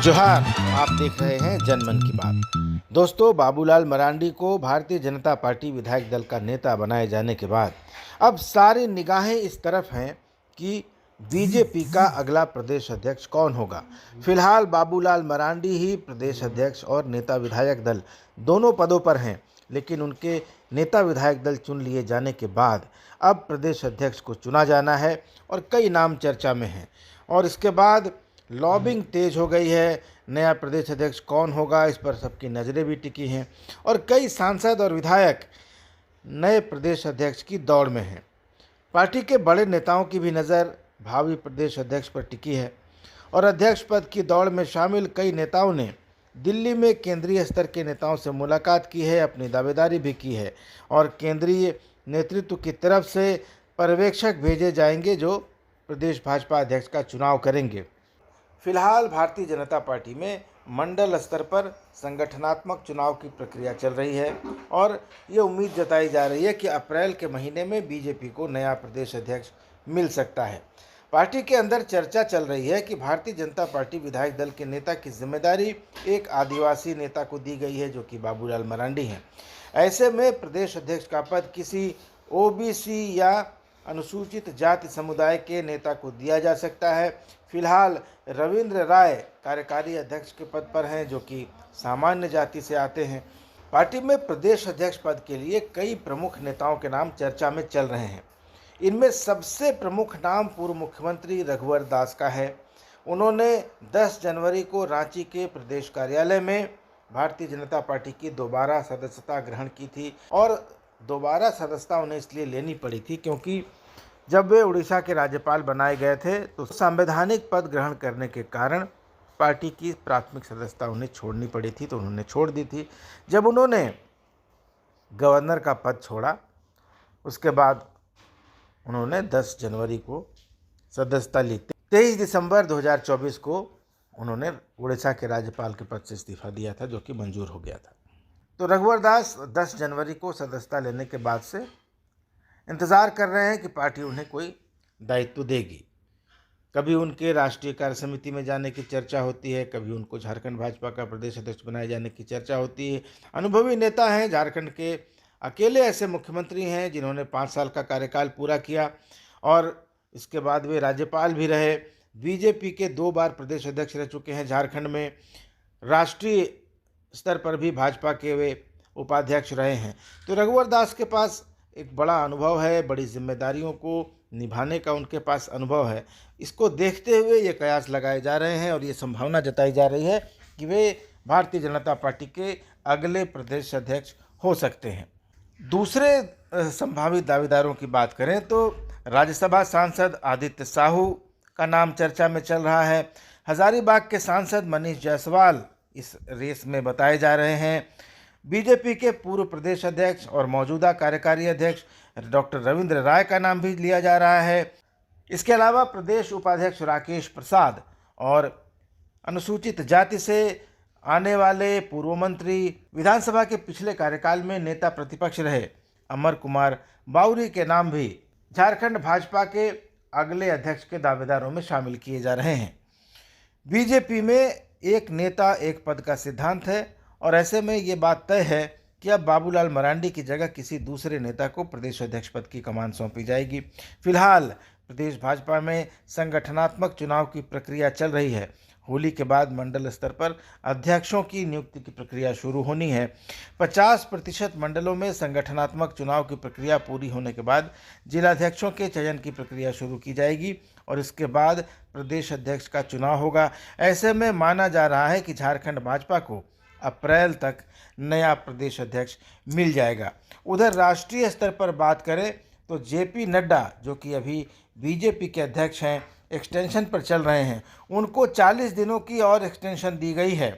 जोहार। आप देख रहे हैं जनमन की बात। दोस्तों, बाबूलाल मरांडी को भारतीय जनता पार्टी विधायक दल का नेता बनाए जाने के बाद अब सारी निगाहें इस तरफ हैं कि बीजेपी का अगला प्रदेश अध्यक्ष कौन होगा। फिलहाल बाबूलाल मरांडी ही प्रदेश अध्यक्ष और नेता विधायक दल दोनों पदों पर हैं, लेकिन उनके नेता विधायक दल चुन लिए जाने के बाद अब प्रदेश अध्यक्ष को चुना जाना है और कई नाम चर्चा में हैं। और इसके बाद लॉबिंग तेज हो गई है। नया प्रदेश अध्यक्ष कौन होगा, इस पर सबकी नज़रें भी टिकी हैं और कई सांसद और विधायक नए प्रदेश अध्यक्ष की दौड़ में हैं। पार्टी के बड़े नेताओं की भी नज़र भावी प्रदेश अध्यक्ष पर टिकी है और अध्यक्ष पद की दौड़ में शामिल कई नेताओं ने दिल्ली में केंद्रीय स्तर के नेताओं से मुलाकात की है, अपनी दावेदारी भी की है और केंद्रीय नेतृत्व की तरफ से पर्यवेक्षक भेजे जाएंगे जो प्रदेश भाजपा अध्यक्ष का चुनाव करेंगे। फिलहाल भारतीय जनता पार्टी में मंडल स्तर पर संगठनात्मक चुनाव की प्रक्रिया चल रही है और ये उम्मीद जताई जा रही है कि अप्रैल के महीने में बीजेपी को नया प्रदेश अध्यक्ष मिल सकता है। पार्टी के अंदर चर्चा चल रही है कि भारतीय जनता पार्टी विधायक दल के नेता की जिम्मेदारी एक आदिवासी नेता को दी गई है जो कि बाबूलाल मरांडी हैं। ऐसे में प्रदेश अध्यक्ष का पद किसी ओबीसी या अनुसूचित जाति समुदाय के नेता को दिया जा सकता है। फिलहाल रविंद्र राय कार्यकारी अध्यक्ष के पद पर हैं जो कि सामान्य जाति से आते हैं। पार्टी में प्रदेश अध्यक्ष पद के लिए कई प्रमुख नेताओं के नाम चर्चा में चल रहे हैं। इनमें सबसे प्रमुख नाम पूर्व मुख्यमंत्री रघुवर दास का है। उन्होंने 10 जनवरी को रांची के प्रदेश कार्यालय में भारतीय जनता पार्टी की दोबारा सदस्यता ग्रहण की थी और दोबारा सदस्यता उन्हें इसलिए लेनी पड़ी थी क्योंकि जब वे उड़ीसा के राज्यपाल बनाए गए थे तो संवैधानिक पद ग्रहण करने के कारण पार्टी की प्राथमिक सदस्यता उन्हें छोड़नी पड़ी थी, तो उन्होंने छोड़ दी थी। जब उन्होंने गवर्नर का पद छोड़ा उसके बाद उन्होंने 10 जनवरी को सदस्यता ली। 23 दिसंबर 2024 को उन्होंने उड़ीसा के राज्यपाल के पद से इस्तीफा दिया था जो कि मंजूर हो गया था। तो रघुवर दास 10 जनवरी को सदस्यता लेने के बाद से इंतज़ार कर रहे हैं कि पार्टी उन्हें कोई दायित्व देगी। कभी उनके राष्ट्रीय कार्य समिति में जाने की चर्चा होती है, कभी उनको झारखंड भाजपा का प्रदेश अध्यक्ष बनाए जाने की चर्चा होती है। अनुभवी नेता हैं, झारखंड के अकेले ऐसे मुख्यमंत्री हैं जिन्होंने 5 साल का कार्यकाल पूरा किया और इसके बाद वे राज्यपाल भी रहे। बीजेपी के 2 बार प्रदेश अध्यक्ष रह चुके हैं झारखंड में। राष्ट्रीय स्तर पर भी भाजपा के वे उपाध्यक्ष रहे हैं। तो रघुवर दास के पास एक बड़ा अनुभव है, बड़ी जिम्मेदारियों को निभाने का उनके पास अनुभव है। इसको देखते हुए ये कयास लगाए जा रहे हैं और ये संभावना जताई जा रही है कि वे भारतीय जनता पार्टी के अगले प्रदेश अध्यक्ष हो सकते हैं। दूसरे संभावित दावेदारों की बात करें तो राज्यसभा सांसद आदित्य साहू का नाम चर्चा में चल रहा है। हजारीबाग के सांसद मनीष जायसवाल इस रेस में बताए जा रहे हैं। बीजेपी के पूर्व प्रदेश अध्यक्ष और मौजूदा कार्यकारी अध्यक्ष डॉक्टर रविंद्र राय का नाम भी लिया जा रहा है। इसके अलावा प्रदेश उपाध्यक्ष राकेश प्रसाद और अनुसूचित जाति से आने वाले पूर्व मंत्री, विधानसभा के पिछले कार्यकाल में नेता प्रतिपक्ष रहे अमर कुमार बाउरी के नाम भी झारखंड भाजपा के अगले अध्यक्ष के दावेदारों में शामिल किए जा रहे हैं। बीजेपी में एक नेता एक पद का सिद्धांत है और ऐसे में ये बात तय है कि अब बाबूलाल मरांडी की जगह किसी दूसरे नेता को प्रदेश अध्यक्ष पद की कमान सौंपी जाएगी। फिलहाल प्रदेश भाजपा में संगठनात्मक चुनाव की प्रक्रिया चल रही है। होली के बाद मंडल स्तर पर अध्यक्षों की नियुक्ति की प्रक्रिया शुरू होनी है। 50% मंडलों में संगठनात्मक चुनाव की प्रक्रिया पूरी होने के बाद जिलाध्यक्षों के चयन की प्रक्रिया शुरू की जाएगी और इसके बाद प्रदेश अध्यक्ष का चुनाव होगा। ऐसे में माना जा रहा है कि झारखंड भाजपा को अप्रैल तक नया प्रदेश अध्यक्ष मिल जाएगा। उधर राष्ट्रीय स्तर पर बात करें तो जेपी नड्डा जो कि अभी बीजेपी के अध्यक्ष हैं, एक्सटेंशन पर चल रहे हैं, उनको 40 दिनों की और एक्सटेंशन दी गई है।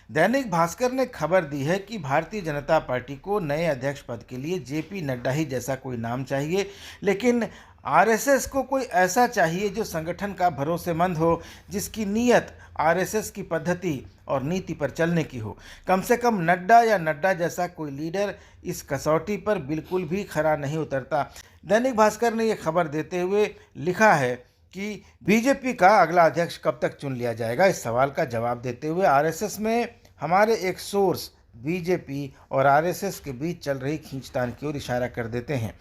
दैनिक भास्कर ने खबर दी है कि भारतीय जनता पार्टी को नए अध्यक्ष पद के लिए जेपी नड्डा ही जैसा कोई नाम चाहिए, लेकिन आरएसएस को कोई ऐसा चाहिए जो संगठन का भरोसेमंद हो, जिसकी नीयत आरएसएस की पद्धति और नीति पर चलने की हो। कम से कम नड्डा या नड्डा जैसा कोई लीडर इस कसौटी पर बिल्कुल भी खरा नहीं उतरता। दैनिक भास्कर ने यह खबर देते हुए लिखा है कि बीजेपी का अगला अध्यक्ष कब तक चुन लिया जाएगा। इस सवाल का जवाब देते हुए आरएसएस में हमारे एक सोर्स बीजेपी और आरएसएस के बीच चल रही खींचतान की ओर इशारा कर देते हैं।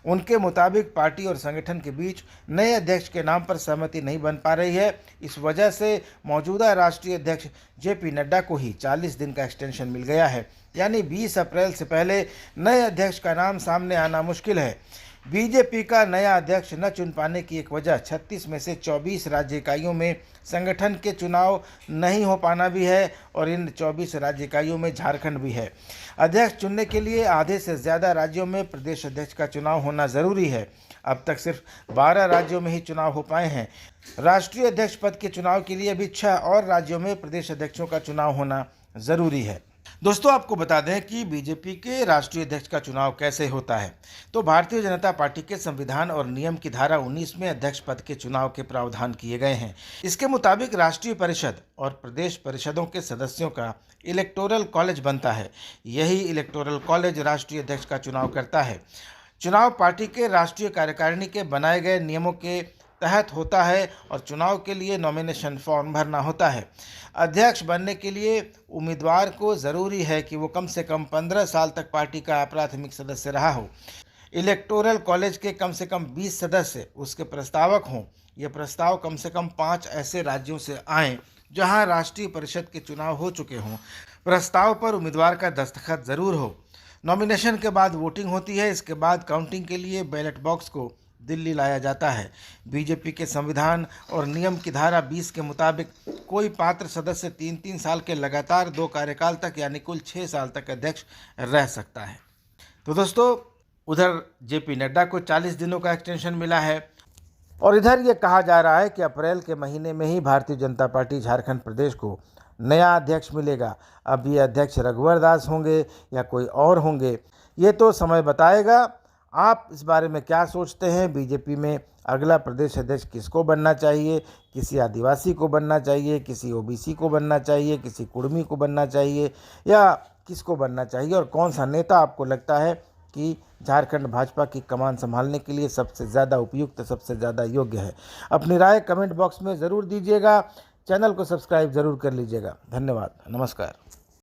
उनके मुताबिक पार्टी और संगठन के बीच नए अध्यक्ष के नाम पर सहमति नहीं बन पा रही है। इस वजह से मौजूदा राष्ट्रीय अध्यक्ष जेपी नड्डा को ही 40 दिन का एक्सटेंशन मिल गया है, यानी 20 अप्रैल से पहले नए अध्यक्ष का नाम सामने आना मुश्किल है। बीजेपी का नया अध्यक्ष न चुन पाने की एक वजह 36 में से 24 राज्य इकाइयों में संगठन के चुनाव नहीं हो पाना भी है और इन 24 राज्य इकाइयों में झारखंड भी है। अध्यक्ष चुनने के लिए आधे से ज़्यादा राज्यों में प्रदेश अध्यक्ष का चुनाव होना ज़रूरी है। अब तक सिर्फ 12 राज्यों में ही चुनाव हो पाए हैं। राष्ट्रीय अध्यक्ष पद के चुनाव के लिए अभी 6 और राज्यों में प्रदेश अध्यक्षों का चुनाव होना ज़रूरी है। दोस्तों, आपको बता दें कि बीजेपी के राष्ट्रीय अध्यक्ष का चुनाव कैसे होता है। तो भारतीय जनता पार्टी के संविधान और नियम की धारा 19 में अध्यक्ष पद के चुनाव के प्रावधान किए गए हैं। इसके मुताबिक राष्ट्रीय परिषद और प्रदेश परिषदों के सदस्यों का इलेक्टोरल कॉलेज बनता है। यही इलेक्टोरल कॉलेज राष्ट्रीय अध्यक्ष का चुनाव करता है। चुनाव पार्टी के राष्ट्रीय कार्यकारिणी के बनाए गए नियमों के तहत होता है और चुनाव के लिए नॉमिनेशन फॉर्म भरना होता है। अध्यक्ष बनने के लिए उम्मीदवार को ज़रूरी है कि वो कम से कम 15 साल तक पार्टी का अप्राथमिक सदस्य रहा हो। इलेक्टोरल कॉलेज के कम से कम 20 सदस्य उसके प्रस्तावक हों। ये प्रस्ताव कम से कम 5 ऐसे राज्यों से आएँ जहां राष्ट्रीय परिषद के चुनाव हो चुके हों। प्रस्ताव पर उम्मीदवार का दस्तखत ज़रूर हो। नॉमिनेशन के बाद वोटिंग होती है। इसके बाद काउंटिंग के लिए बैलेट बॉक्स को दिल्ली लाया जाता है। बीजेपी के संविधान और नियम की धारा 20 के मुताबिक कोई पात्र सदस्य 3-3 साल के लगातार 2 कार्यकाल तक यानी कुल 6 साल तक अध्यक्ष रह सकता है। तो दोस्तों, उधर जेपी नड्डा को 40 दिनों का एक्सटेंशन मिला है और इधर ये कहा जा रहा है कि अप्रैल के महीने में ही भारतीय जनता पार्टी झारखंड प्रदेश को नया अध्यक्ष मिलेगा। अब ये अध्यक्ष रघुवर दास होंगे या कोई और होंगे, ये तो समय बताएगा। आप इस बारे में क्या सोचते हैं? बीजेपी में अगला प्रदेश अध्यक्ष किसको बनना चाहिए? किसी आदिवासी को बनना चाहिए, किसी ओबीसी को बनना चाहिए, किसी कुर्मी को बनना चाहिए, या किसको बनना चाहिए? और कौन सा नेता आपको लगता है कि झारखंड भाजपा की कमान संभालने के लिए सबसे ज़्यादा उपयुक्त, सबसे ज़्यादा योग्य है? अपनी राय कमेंट बॉक्स में ज़रूर दीजिएगा। चैनल को सब्सक्राइब ज़रूर कर लीजिएगा। धन्यवाद, नमस्कार।